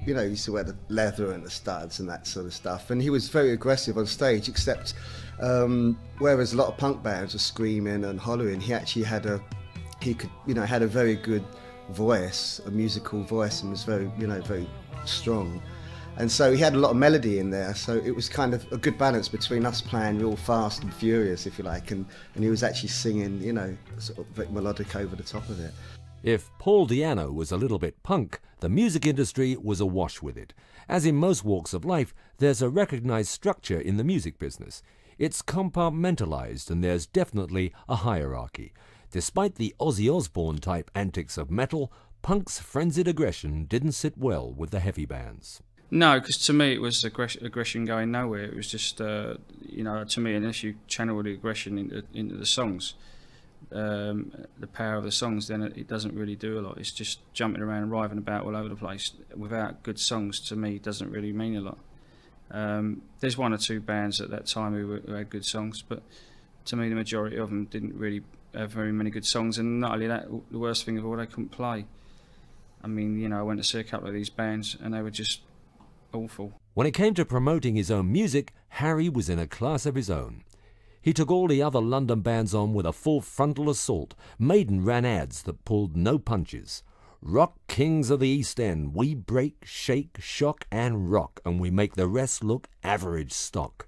you know, he used to wear the leather and the studs and that sort of stuff. And he was very aggressive on stage, except whereas a lot of punk bands were screaming and hollering, he actually had had a very good voice, a musical voice, and was very, you know, very strong. And so he had a lot of melody in there, so it was kind of a good balance between us playing real fast and furious, if you like, and he was actually singing, you know, sort of very melodic over the top of it. If Paul Di'Anno was a little bit punk, the music industry was awash with it. As in most walks of life, there's a recognized structure in the music business. It's compartmentalized, and there's definitely a hierarchy. Despite the Ozzy Osbourne-type antics of metal, punk's frenzied aggression didn't sit well with the heavy bands. No, because to me it was aggression going nowhere. It was just, you know, to me, unless you channel the aggression into the songs, the power of the songs, then it doesn't really do a lot. It's just jumping around and writhing about all over the place. Without good songs, to me, doesn't really mean a lot. There's one or two bands at that time who had good songs, but to me, the majority of them didn't really have very many good songs. And not only that, the worst thing of all, they couldn't play. I mean, you know, I went to see a couple of these bands, and they were just awful. When it came to promoting his own music, Harry was in a class of his own. He took all the other London bands on with a full frontal assault. Maiden ran ads that pulled no punches. Rock kings of the East End, we break, shake, shock and rock, and we make the rest look average stock.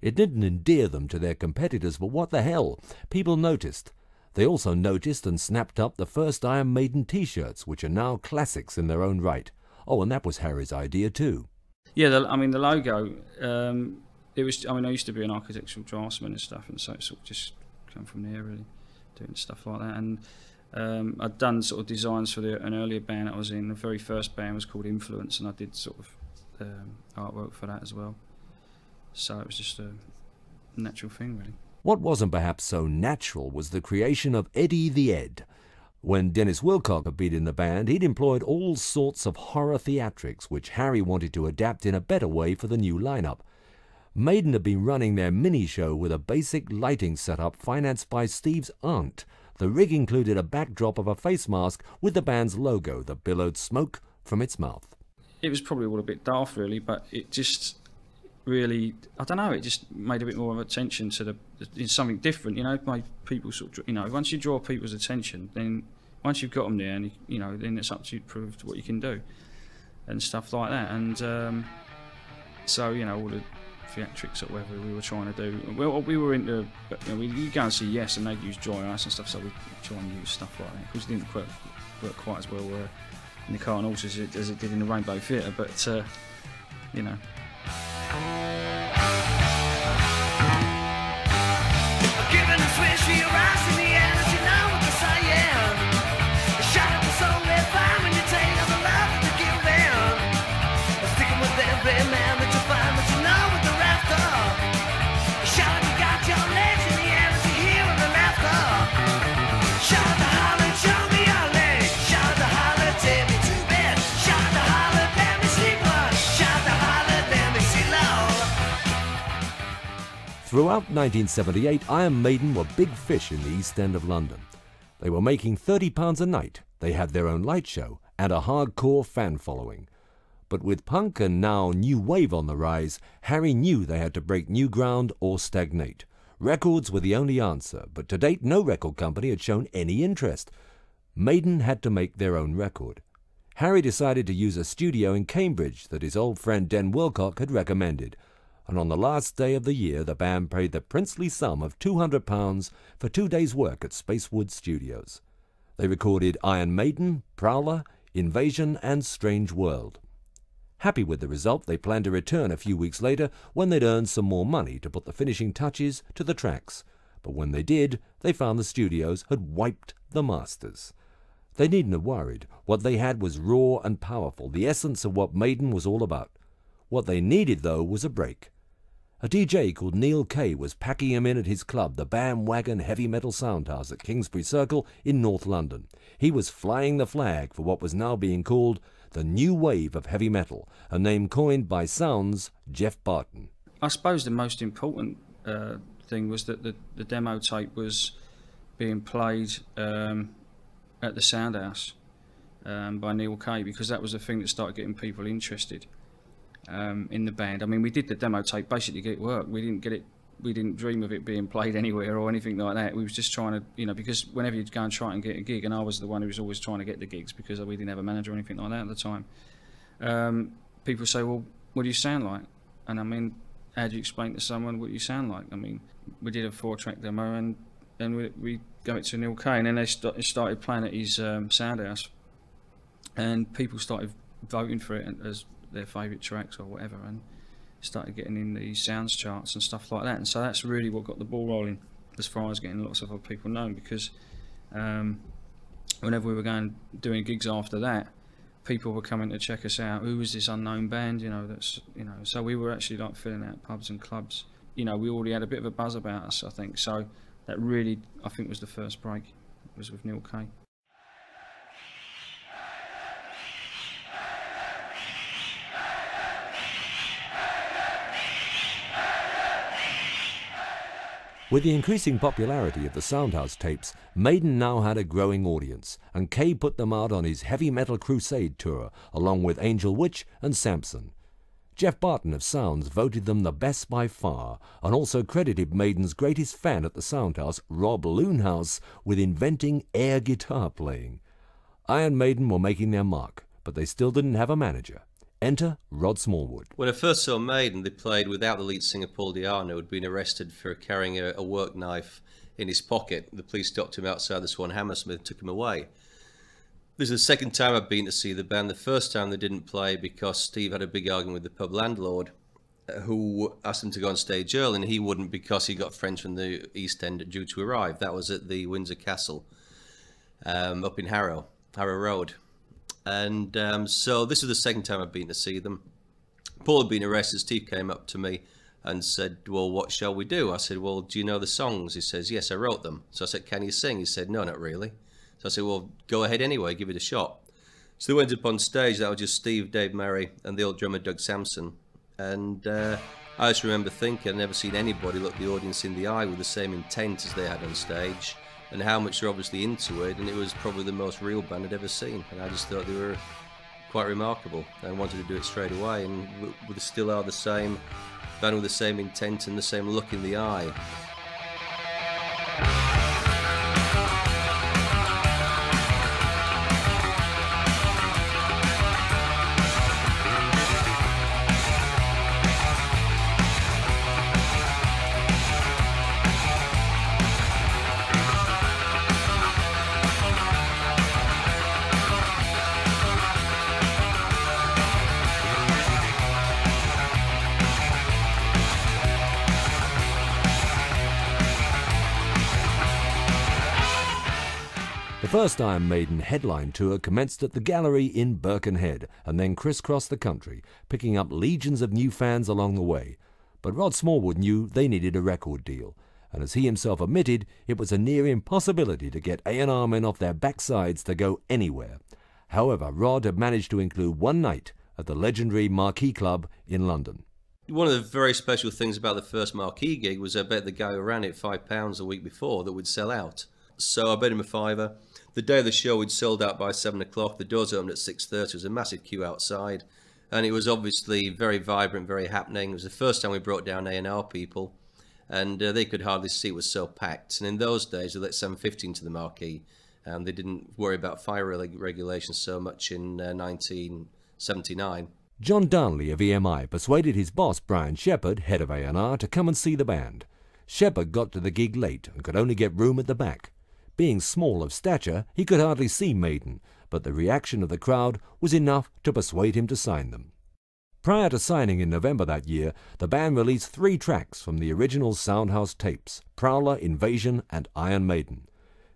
It didn't endear them to their competitors, but what the hell? People noticed. They also noticed and snapped up the first Iron Maiden t-shirts, which are now classics in their own right. Oh, and that was Harry's idea too. Yeah, I mean, the logo, it was, I mean, I used to be an architectural draftsman and stuff, and so it sort of just come from there, really, doing stuff like that. And I'd done sort of designs for an earlier band I was in. The very first band was called Influence, and I did sort of artwork for that as well. So it was just a natural thing, really. What wasn't perhaps so natural was the creation of Eddie the Ed. When Dennis Wilcock had been in the band, he'd employed all sorts of horror theatrics, which Harry wanted to adapt in a better way for the new lineup. Maiden had been running their mini-show with a basic lighting setup financed by Steve's aunt. The rig included a backdrop of a face mask with the band's logo that billowed smoke from its mouth. It was probably all a bit daft, really, but it just really, I don't know, it just made a bit more of attention to something different, you know. Made people sort of, you know, once you draw people's attention, then once you've got them there, and you know, then it's up to you to prove what you can do and stuff like that. And so, you know, all the theatrics or whatever we were trying to do, well, we were into, you know, you go and see Yes, and they'd use dry ice and stuff, so we try and use stuff like that, because it didn't work quite as well in the Cart and Horse as it did in the Rainbow Theatre, but you know. Throughout 1978, Iron Maiden were big fish in the East End of London. They were making £30 a night, they had their own light show, and a hardcore fan following. But with punk and now new wave on the rise, Harry knew they had to break new ground or stagnate. Records were the only answer, but to date no record company had shown any interest. Maiden had to make their own record. Harry decided to use a studio in Cambridge that his old friend Den Wilcock had recommended. And on the last day of the year, the band paid the princely sum of £200 for 2 days' work at Spacewood Studios. They recorded Iron Maiden, Prowler, Invasion and Strange World. Happy with the result, they planned to return a few weeks later when they'd earned some more money to put the finishing touches to the tracks. But when they did, they found the studios had wiped the masters. They needn't have worried. What they had was raw and powerful, the essence of what Maiden was all about. What they needed, though, was a break. A DJ called Neil Kay was packing him in at his club, the Bandwagon Heavy Metal Soundhouse at Kingsbury Circle in North London. He was flying the flag for what was now being called the new wave of heavy metal, a name coined by Sound's Jeff Barton. I suppose the most important thing was that the demo tape was being played at the Soundhouse, by Neil Kay, because that was the thing that started getting people interested in the band. I mean, we did the demo tape basically to get it work. We didn't dream of it being played anywhere or anything like that. We was just trying to, you know, because whenever you'd go and try and get a gig, and I was the one who was always trying to get the gigs because we didn't have a manager or anything like that at the time. People say, well, what do you sound like? And I mean, how do you explain to someone what you sound like? I mean, we did a 4-track demo, and we gave it to Neil Kay, and then they started playing at his Soundhouse, and people started voting for it as their favourite tracks or whatever, and started getting in the sounds charts and stuff like that. And so that's really what got the ball rolling as far as getting lots of other people known, because whenever we were doing gigs after that, people were coming to check us out. Who was this unknown band, you know, that's, you know, so we were actually like filling out pubs and clubs. You know, we already had a bit of a buzz about us, I think. So that really, I think, was the first break. It was with Neil Kay. With the increasing popularity of the Soundhouse tapes, Maiden now had a growing audience, and Kay put them out on his heavy metal crusade tour, along with Angel Witch and Samson. Jeff Barton of Sounds voted them the best by far, and also credited Maiden's greatest fan at the Soundhouse, Rob Loonhouse, with inventing air guitar playing. Iron Maiden were making their mark, but they still didn't have a manager. Enter Rod Smallwood. When I first saw Maiden, they played without the lead singer Paul Di'Arno, who had been arrested for carrying a work knife in his pocket. The police stopped him outside the Swan Hammersmith and took him away. This is the second time I've been to see the band. The first time they didn't play because Steve had a big argument with the pub landlord, who asked him to go on stage early, and he wouldn't because he got friends from the East End due to arrive. That was at the Windsor Castle up in Harrow Road. And so this is the second time I've been to see them. Paul had been arrested. Steve came up to me and said, well, what shall we do? I said, well, do you know the songs? He says, yes, I wrote them. So I said, can you sing? He said, no, not really. So I said, well, go ahead anyway, give it a shot. So they went up on stage. That was just Steve, Dave Murray, and the old drummer Doug Sampson. And I just remember thinking, I'd never seen anybody look the audience in the eye with the same intent as they had on stage, and how much they're obviously into it, and it was probably the most real band I'd ever seen. And I just thought they were quite remarkable, and wanted to do it straight away, and we still are the same band with the same intent and the same look in the eye. The first Iron Maiden headline tour commenced at the Gallery in Birkenhead and then crisscrossed the country, picking up legions of new fans along the way. But Rod Smallwood knew they needed a record deal, and as he himself admitted, it was a near impossibility to get A&R men off their backsides to go anywhere. However, Rod had managed to include one night at the legendary Marquee Club in London. One of the very special things about the first Marquee gig was I bet the guy who ran it £5 a week before that would sell out. So I bet him a fiver. The day of the show, we'd sold out by 7 o'clock. The doors opened at 6:30. There was a massive queue outside. And it was obviously very vibrant, very happening. It was the first time we brought down A&R people. And they could hardly see, it was so packed. And in those days, they let 750 into the Marquee. And they didn't worry about fire regulations so much in 1979. John Darnley of EMI persuaded his boss, Brian Shepherd, head of A&R, to come and see the band. Shepherd got to the gig late and could only get room at the back. Being small of stature, he could hardly see Maiden, but the reaction of the crowd was enough to persuade him to sign them. Prior to signing in November that year, the band released 3 tracks from the original Soundhouse tapes, Prowler, Invasion and Iron Maiden.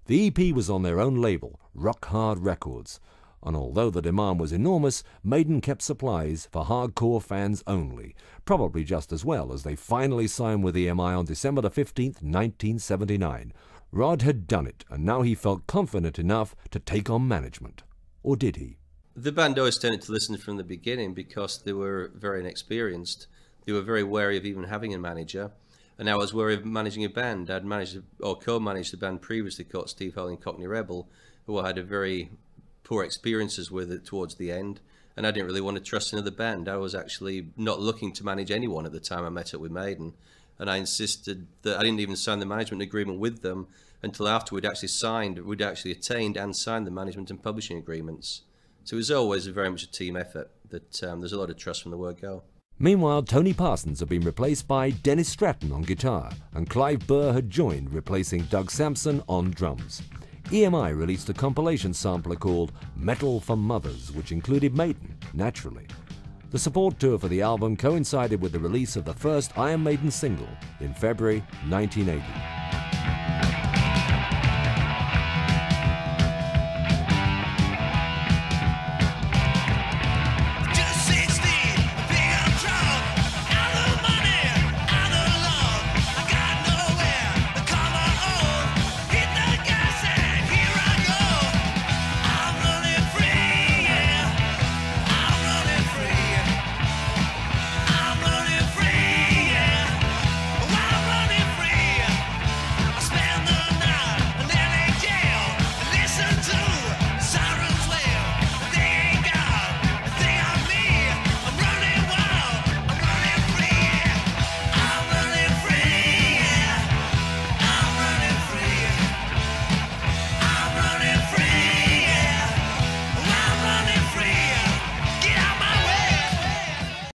The EP was on their own label, Rock Hard Records, and although the demand was enormous, Maiden kept supplies for hardcore fans only, probably just as well as they finally signed with EMI on December 15th, 1979. Rod had done it, and now he felt confident enough to take on management. Or did he? The band always tended to listen from the beginning because they were very inexperienced. They were very wary of even having a manager. And I was wary of managing a band. I'd managed or co-managed the band previously called Steve Howling Cockney Rebel, who had a very poor experiences with it towards the end, and I didn't really want to trust another band. I was actually not looking to manage anyone at the time I met up with Maiden, and I insisted that I didn't even sign the management agreement with them until after we'd actually attained and signed the management and publishing agreements. So it was always very much a team effort. That there's a lot of trust from the word go. Meanwhile, Tony Parsons had been replaced by Dennis Stratton on guitar, and Clive Burr had joined, replacing Doug Sampson on drums. EMI released a compilation sampler called Metal for Mothers, which included Maiden, naturally. The support tour for the album coincided with the release of the first Iron Maiden single in February 1980.